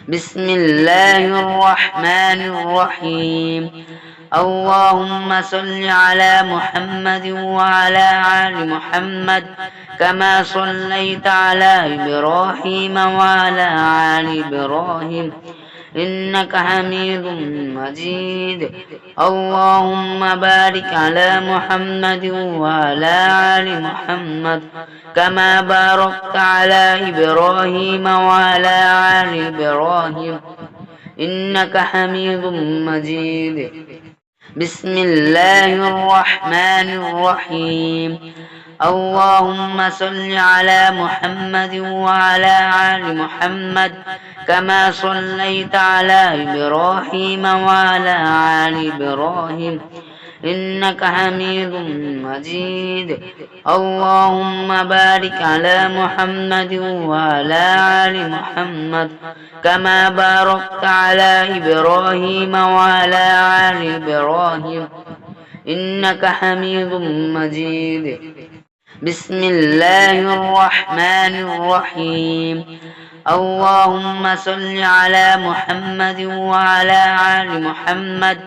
بسم الله الرحمن الرحيم. اللهم صل على محمد وعلى آل محمد كما صليت على إبراهيم وعلى آل إبراهيم إنك حميد مجيد. اللهم بارك على محمد وعلى آل محمد كما باركت على إبراهيم وعلى آل إبراهيم إنك حميد مجيد. بسم الله الرحمن الرحيم. اللهم صل على محمد وعلى آل محمد كما صليت على إبراهيم وعلى آل إبراهيم إنك حميد مجيد. اللهم بارك على محمد وعلى آل محمد كما باركت على إبراهيم وعلى آل إبراهيم إنك حميد مجيد. بسم الله الرحمن الرحيم. اللهم صل على محمد وعلى آل محمد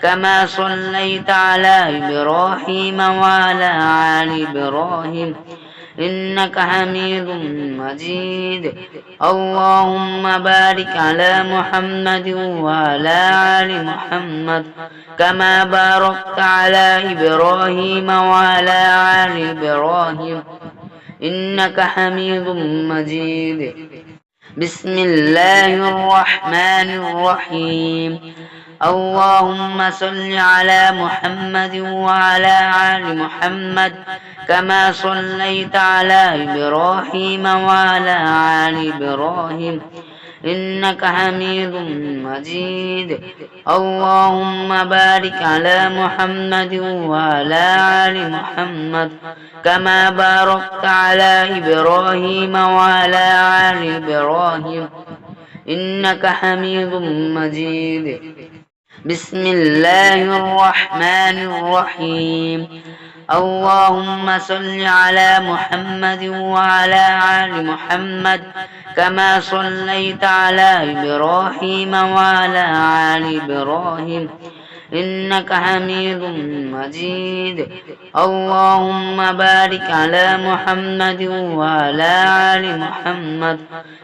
كما صليت على إبراهيم وعلى آل إبراهيم إنك حميد مجيد. اللهم بارك على محمد وعلى آل محمد كما باركت على إبراهيم وعلى آل إبراهيم إنك حميد مجيد. بسم الله الرحمن الرحيم. اللهم صل على محمد وعلى آل محمد كما صليت على إبراهيم وعلى آل إبراهيم إنك حميد مجيد. اللهم بارك على محمد وعلى آل محمد كما باركت على إبراهيم وعلى آل إبراهيم إنك حميد مجيد. بسم الله الرحمن الرحيم. اللهم صل على محمد وعلى آل محمد كما صليت على إبراهيم وعلى آل إبراهيم إنك حميد مجيد. اللهم بارك على محمد وعلى آل محمد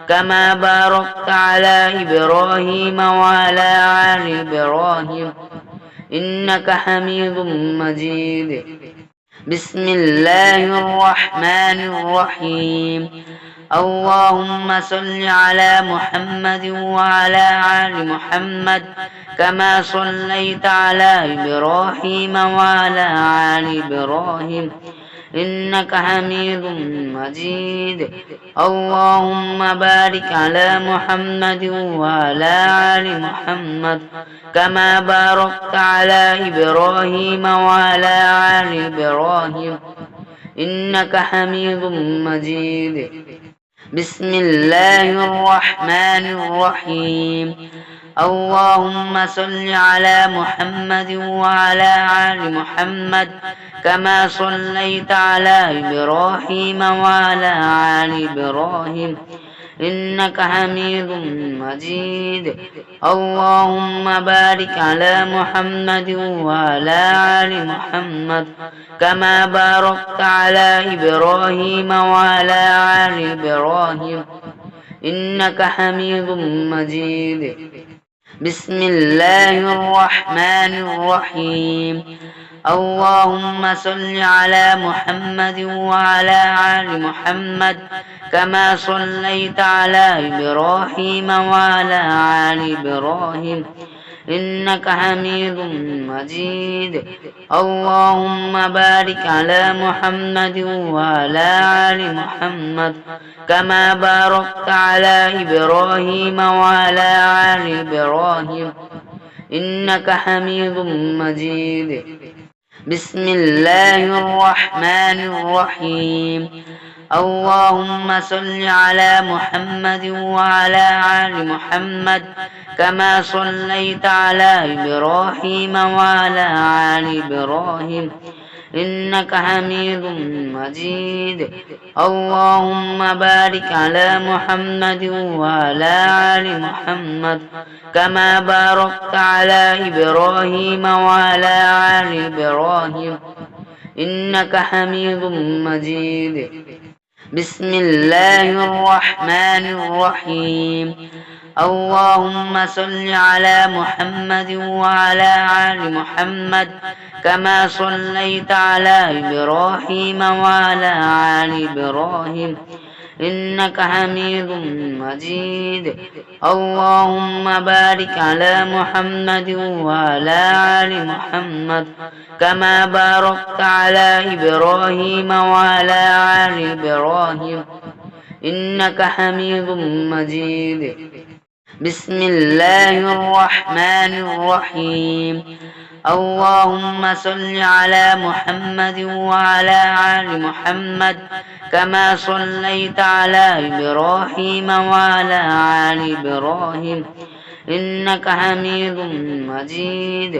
كما باركت على إبراهيم وعلى آل إبراهيم إنك حميد مجيد. بسم الله الرحمن الرحيم. اللهم صل على محمد وعلى آل محمد كما صليت على إبراهيم وعلى آل إبراهيم إنك حميد مجيد. اللهم بارك على محمد وعلى آل محمد كما باركت على إبراهيم وعلى آل إبراهيم إنك حميد مجيد. بسم الله الرحمن الرحيم. اللهم صل على محمد وعلى آل محمد كما صليت على إبراهيم وعلى آل إبراهيم إنك حميد مجيد. اللهم بارك على محمد وعلى آل محمد كما باركت على إبراهيم وعلى آل إبراهيم إنك حميد مجيد. بسم الله الرحمن الرحيم. اللهم صل على محمد وعلى آل محمد كما صليت على إبراهيم وعلى آل إبراهيم إنك حميد مجيد. اللهم بارك على محمد وعلى آل محمد كما باركت على إبراهيم وعلى آل إبراهيم إنك حميد مجيد. بسم الله الرحمن الرحيم. اللهم صل على محمد وعلى آل محمد كما صليت على إبراهيم وعلى آل إبراهيم إنك حميد مجيد. اللهم بارك على محمد وعلى آل محمد كما باركت على إبراهيم وعلى آل إبراهيم إنك حميد مجيد. بسم الله الرحمن الرحيم. اللهم صل على محمد وعلى آل محمد كما صليت على إبراهيم وعلى آل إبراهيم إنك حميد مجيد. اللهم بارك على محمد وعلى آل محمد كما باركت على إبراهيم وعلى آل إبراهيم إنك حميد مجيد. بسم الله الرحمن الرحيم. اللهم صل على محمد وعلى آل محمد كما صليت على إبراهيم وعلى آل إبراهيم إنك حميد مجيد.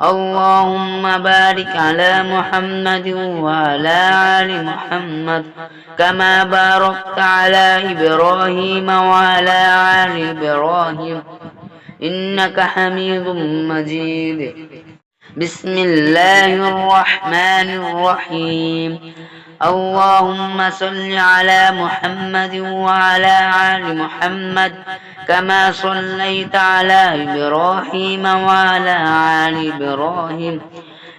اللهم بارك على محمد وعلى آل محمد كما باركت على إبراهيم وعلى آل إبراهيم إنك حميد مجيد. بسم الله الرحمن الرحيم. اللهم صل على محمد وعلى آل محمد كما صليت على إبراهيم وعلى آل إبراهيم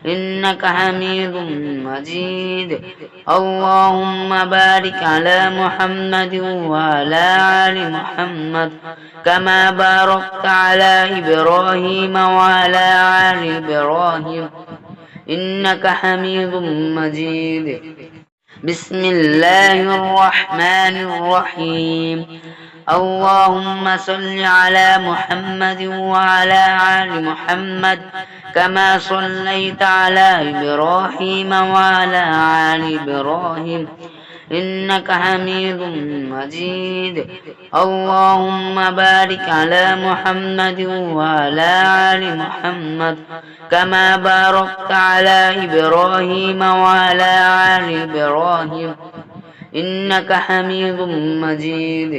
إنك حميد مجيد. اللهم بارك على محمد وعلى آل محمد كما باركت على إبراهيم وعلى آل إبراهيم إنك حميد مجيد. بسم الله الرحمن الرحيم. اللهم صل على محمد وعلى آل محمد كما صليت على إبراهيم وعلى آل إبراهيم إنك حميد مجيد. اللهم بارك على محمد وعلى آل محمد كما باركت على إبراهيم وعلى آل إبراهيم إنك حميد مجيد.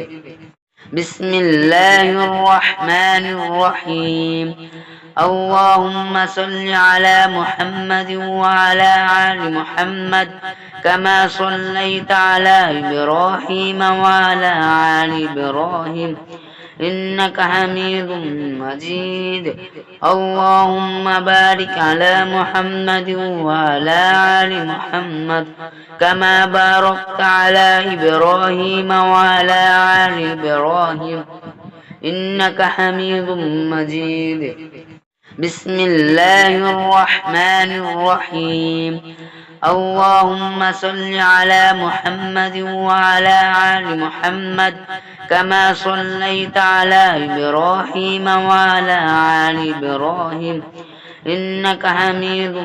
بسم الله الرحمن الرحيم. اللهم صل على محمد وعلى آل محمد كما صليت على إبراهيم وعلى آل إبراهيم إنك حميد مجيد. اللهم بارك على محمد وعلى آل محمد كما باركت على إبراهيم وعلى آل إبراهيم إنك حميد مجيد. بسم الله الرحمن الرحيم. اللهم صل على محمد وعلى آل محمد كما صليت على إبراهيم وعلى آل إبراهيم إنك حميد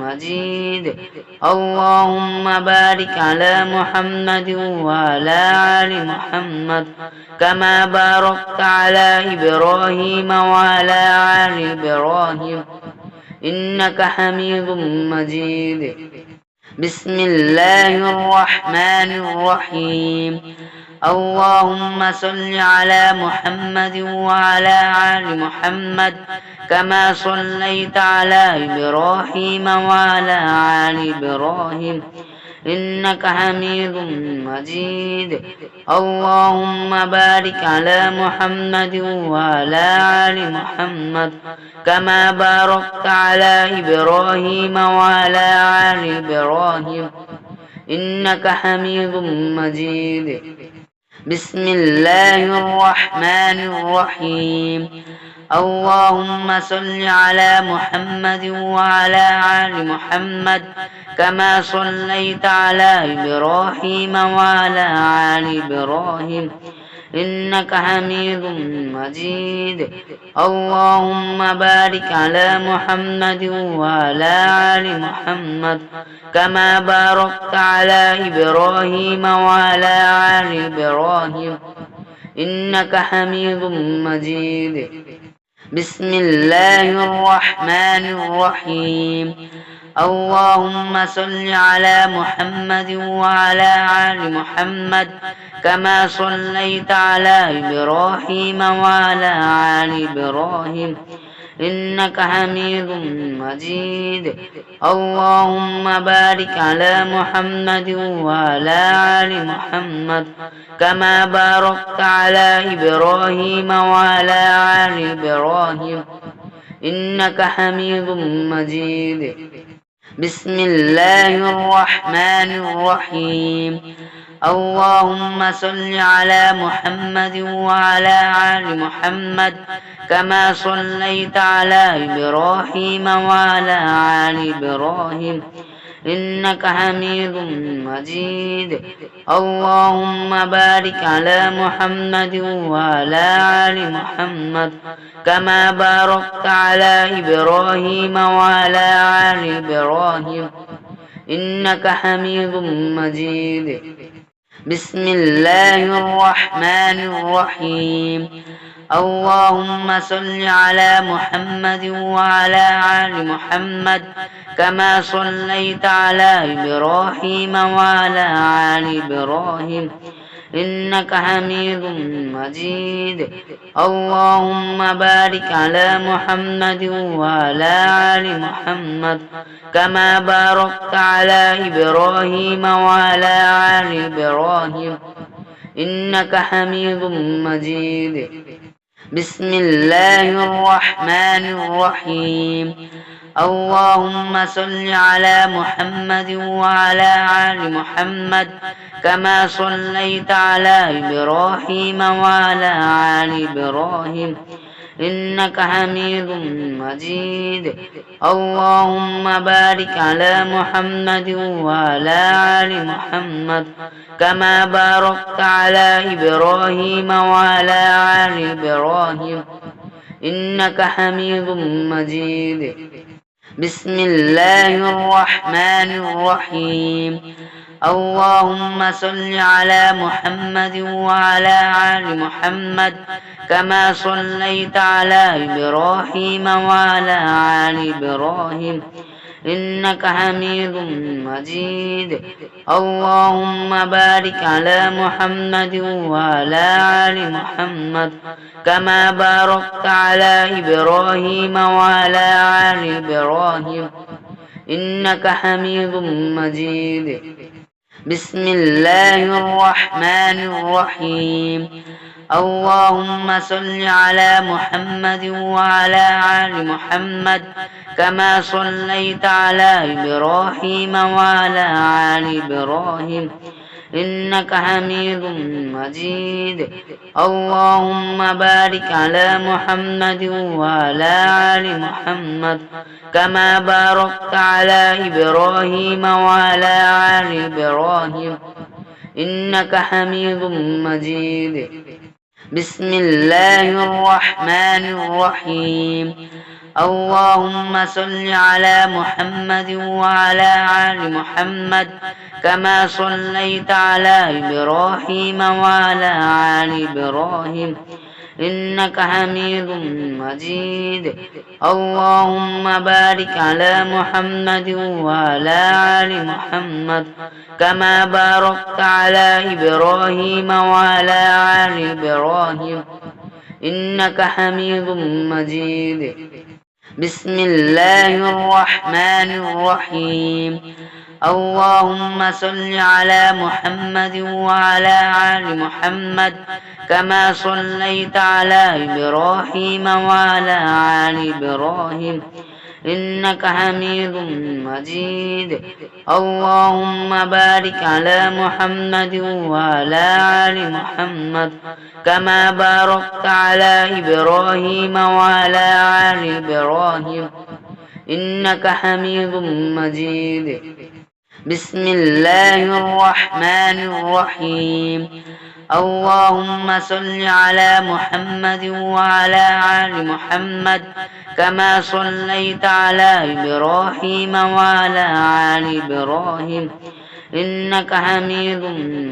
مجيد. اللهم بارك على محمد وعلى آل محمد كما باركت على إبراهيم وعلى آل إبراهيم إنك حميد مجيد. بسم الله الرحمن الرحيم. اللهم صل على محمد وعلى آل محمد كما صليت على إبراهيم وعلى آل إبراهيم إنك حميد مجيد. اللهم بارك على محمد وعلى آل محمد كما باركت على إبراهيم وعلى آل إبراهيم إنك حميد مجيد. بسم الله الرحمن الرحيم. اللهم صل على محمد وعلى آل محمد كما صليت على إبراهيم وعلى آل إبراهيم إنك حميد مجيد. اللهم بارك على محمد وعلى آل محمد كما باركت على إبراهيم وعلى آل إبراهيم إنك حميد مجيد. بسم الله الرحمن الرحيم. اللهم صل على محمد وعلى آل محمد كما صليت على إبراهيم وعلى آل إبراهيم إنك حميد مجيد اللهم بارك على محمد وعلى آل محمد كما باركت على إبراهيم وعلى آل إبراهيم إنك حميد مجيد بسم الله الرحمن الرحيم اللهم صل على محمد وعلى آل محمد كما صليت على إبراهيم وعلى آل إبراهيم إنك حميد مجيد اللهم بارك على محمد وعلى آل محمد كما باركت على إبراهيم وعلى آل إبراهيم إنك حميد مجيد بسم الله الرحمن الرحيم اللهم صل على محمد وعلى آل محمد كما صليت على إبراهيم وعلى آل إبراهيم إنك حميد مجيد اللهم بارك على محمد وعلى آل محمد كما باركت على إبراهيم وعلى آل إبراهيم إنك حميد مجيد بسم الله الرحمن الرحيم اللهم صل على محمد وعلى آل محمد كما صليت على إبراهيم وعلى آل إبراهيم إنك حميد مجيد اللهم بارك على محمد وعلى آل محمد كما باركت على إبراهيم وعلى آل إبراهيم إنك حميد مجيد بسم الله الرحمن الرحيم اللهم صل على محمد وعلى آل محمد كما صليت على إبراهيم وعلى آل إبراهيم إنك حميد مجيد اللهم بارك على محمد وعلى آل محمد كما باركت على إبراهيم وعلى آل إبراهيم إنك حميد مجيد بسم الله الرحمن الرحيم اللهم صل على محمد وعلى آل محمد كما صليت على إبراهيم وعلى آل إبراهيم إنك حميد مجيد اللهم بارك على محمد وعلى آل محمد كما باركت على إبراهيم وعلى آل إبراهيم إنك حميد مجيد بسم الله الرحمن الرحيم اللهم صل على محمد وعلى آل محمد كما صليت على إبراهيم وعلى آل إبراهيم إنك حميد مجيد اللهم بارك على محمد وعلى آل محمد كما باركت على إبراهيم وعلى آل إبراهيم إنك حميد مجيد بسم الله الرحمن الرحيم اللهم صل على محمد وعلى آل محمد كما صليت على إبراهيم وعلى آل إبراهيم إنك حميد مجيد اللهم بارك على محمد وعلى آل محمد كما باركت على إبراهيم وعلى آل إبراهيم إنك حميد مجيد بسم الله الرحمن الرحيم اللهم صل على محمد وعلى آل محمد كما صليت على إبراهيم وعلى آل إبراهيم إنك حميد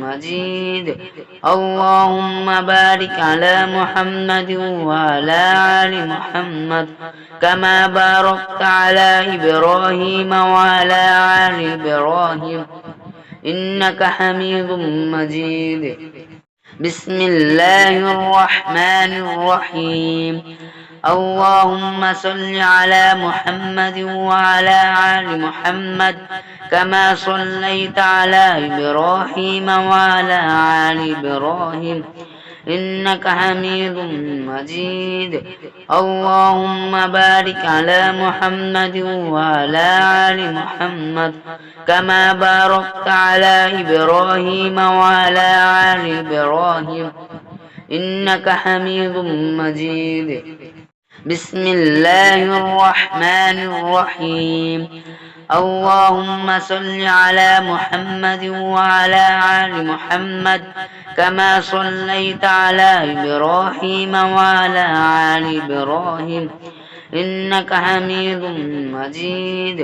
مجيد. اللهم بارك على محمد وعلى آل محمد كما باركت على إبراهيم وعلى آل إبراهيم إنك حميد مجيد. بسم الله الرحمن الرحيم. اللهم صل على محمد وعلى آل محمد كما صليت على إبراهيم وعلى آل إبراهيم إنك حميد مجيد. اللهم بارك على محمد وعلى آل محمد كما باركت على إبراهيم وعلى آل إبراهيم إنك حميد مجيد. بسم الله الرحمن الرحيم. اللهم صل على محمد وعلى آل محمد كما صليت على إبراهيم وعلى آل إبراهيم إنك حميد مجيد.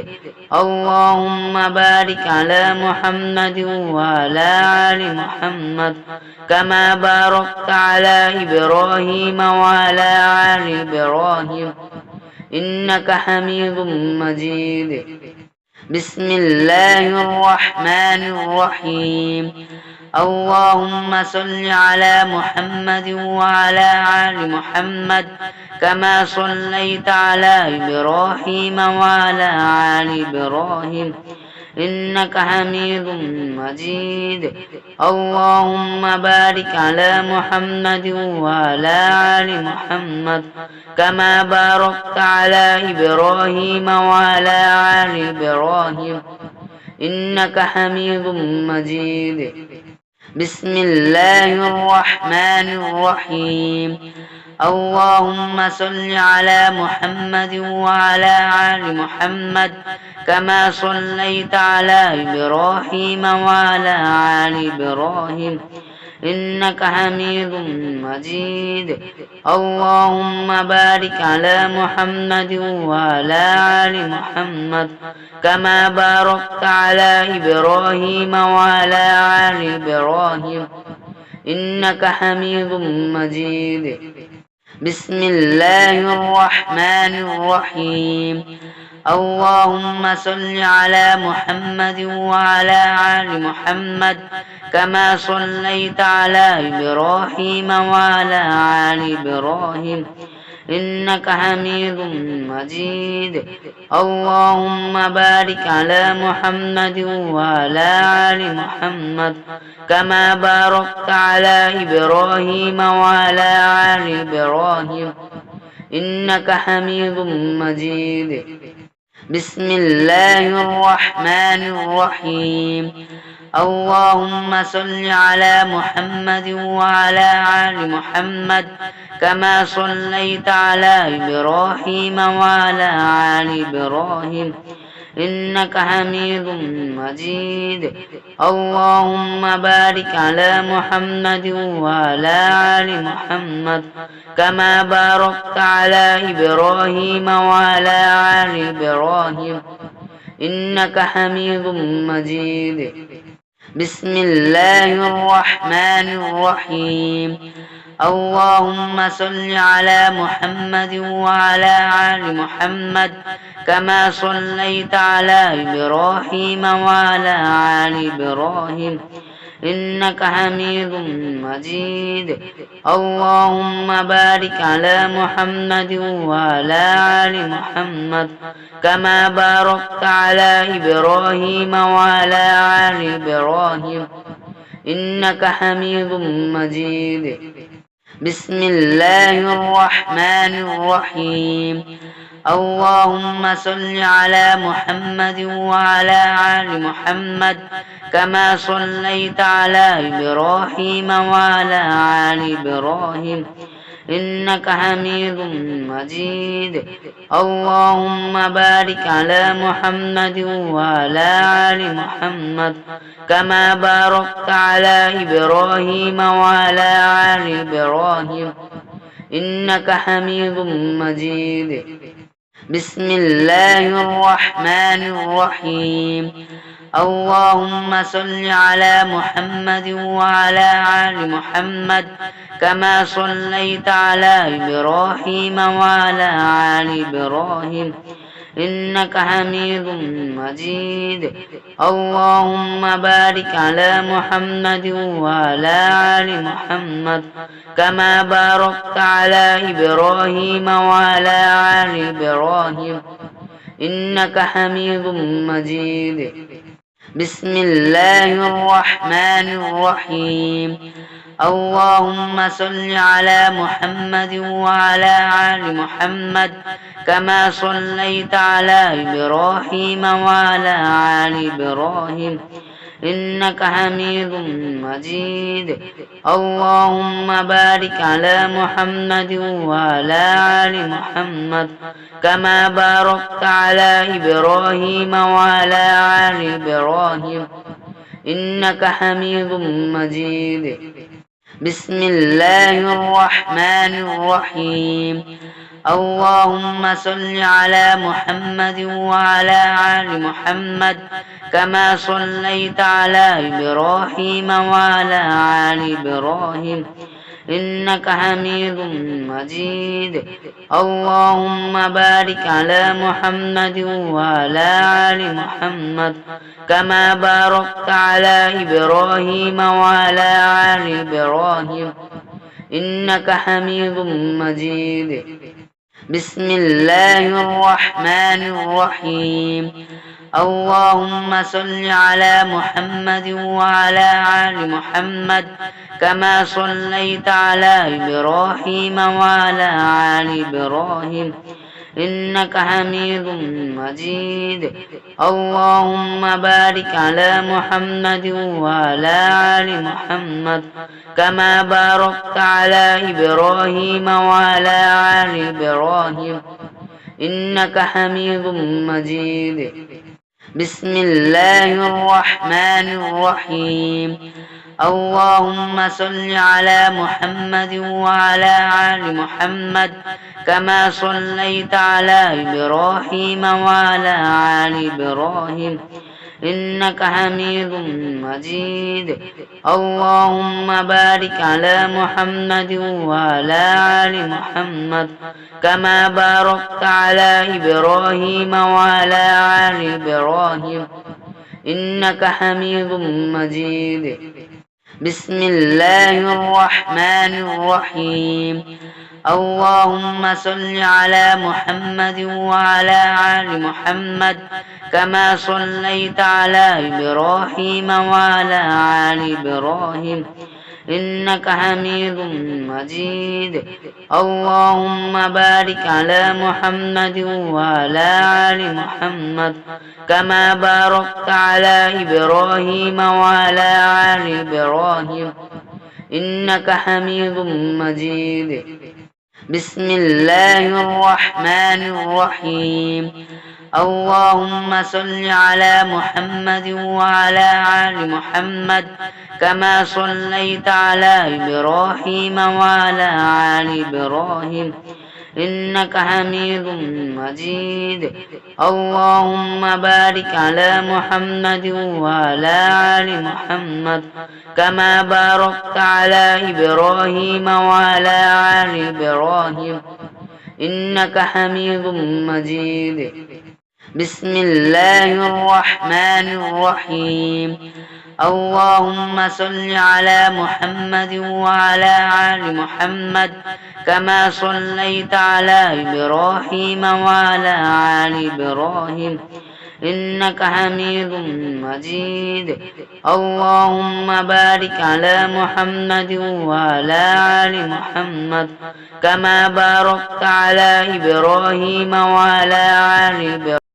اللهم بارك على محمد وعلى آل محمد كما باركت على إبراهيم وعلى آل إبراهيم إنك حميد مجيد. بسم الله الرحمن الرحيم. اللهم صل على محمد وعلى آل محمد كما صليت على إبراهيم وعلى آل إبراهيم إنك حميد مجيد. اللهم بارك على محمد وعلى آل محمد كما باركت على إبراهيم وعلى آل إبراهيم إنك حميد مجيد. بسم الله الرحمن الرحيم. اللهم صل على محمد وعلى آل محمد كما صليت على إبراهيم وعلى آل إبراهيم إنك حميد مجيد. اللهم بارك على محمد وعلى آل محمد كما باركت على إبراهيم وعلى آل إبراهيم إنك حميد مجيد. بسم الله الرحمن الرحيم. اللهم صل على محمد وعلى آل محمد كما صليت على إبراهيم وعلى آل إبراهيم إنك حميد مجيد. اللهم بارك على محمد وعلى آل محمد كما باركت على إبراهيم وعلى آل إبراهيم إنك حميد مجيد. بسم الله الرحمن الرحيم. اللهم صل على محمد وعلى آل محمد كما صليت على إبراهيم وعلى آل إبراهيم إنك حميد مجيد. اللهم بارك على محمد وعلى آل محمد كما باركت على إبراهيم وعلى آل إبراهيم إنك حميد مجيد. بسم الله الرحمن الرحيم. اللهم صل على محمد وعلى آل محمد كما صليت على إبراهيم وعلى آل إبراهيم إنك حميد مجيد. اللهم بارك على محمد وعلى آل محمد كما باركت على إبراهيم وعلى آل إبراهيم إنك حميد مجيد. بسم الله الرحمن الرحيم. اللهم صل على محمد وعلى آل محمد كما صليت على إبراهيم وعلى آل إبراهيم إنك حميد مجيد. اللهم بارك على محمد وعلى آل محمد كما باركت على إبراهيم وعلى آل إبراهيم إنك حميد مجيد. بسم الله الرحمن الرحيم. اللهم صل على محمد وعلى آل محمد كما صليت على إبراهيم وعلى آل إبراهيم إنك حميد مجيد اللهم بارك على محمد وعلى آل محمد كما باركت على إبراهيم وعلى آل إبراهيم إنك حميد مجيد بسم الله الرحمن الرحيم اللهم صل على محمد وعلى آل محمد كما صليت على إبراهيم وعلى آل إبراهيم إنك حميد مجيد اللهم بارك على محمد وعلى آل محمد كما باركت على إبراهيم وعلى آل إبراهيم إنك حميد مجيد بسم الله الرحمن الرحيم اللهم صل على محمد وعلى آل محمد كما صليت على إبراهيم وعلى آل إبراهيم إنك حميد مجيد اللهم بارك على محمد وعلى آل محمد كما باركت على إبراهيم وعلى آل إبراهيم إنك حميد مجيد بسم الله الرحمن الرحيم اللهم صل على محمد وعلى آل محمد كما صليت على إبراهيم وعلى آل إبراهيم إنك حميد مجيد اللهم بارك على محمد وعلى آل محمد كما باركت على إبراهيم وعلى آل إبراهيم إنك حميد مجيد بسم الله الرحمن الرحيم اللهم صل على محمد وعلى آل محمد كما صليت على إبراهيم وعلى آل إبراهيم إنك حميد مجيد اللهم بارك على محمد وعلى آل محمد كما باركت على إبراهيم وعلى آل إبراهيم إنك حميد مجيد بسم الله الرحمن الرحيم اللهم صل على محمد وعلى آل محمد كما صليت على إبراهيم وعلى آل إبراهيم إنك حميد مجيد اللهم بارك على محمد وعلى آل محمد كما باركت على إبراهيم وعلى آل إبراهيم إنك حميد مجيد بسم الله الرحمن الرحيم اللهم صل على محمد وعلى آل محمد كما صليت على إبراهيم وعلى آل إبراهيم إنك حميد مجيد اللهم بارك على محمد وعلى آل محمد كما باركت على إبراهيم وعلى آل إبراهيم إنك حميد مجيد بسم الله الرحمن الرحيم اللهم صل على محمد وعلى آل محمد كما صليت على إبراهيم وعلى آل إبراهيم إنك حميد مجيد اللهم بارك على محمد وعلى آل محمد كما باركت على إبراهيم وعلى آل إبراهيم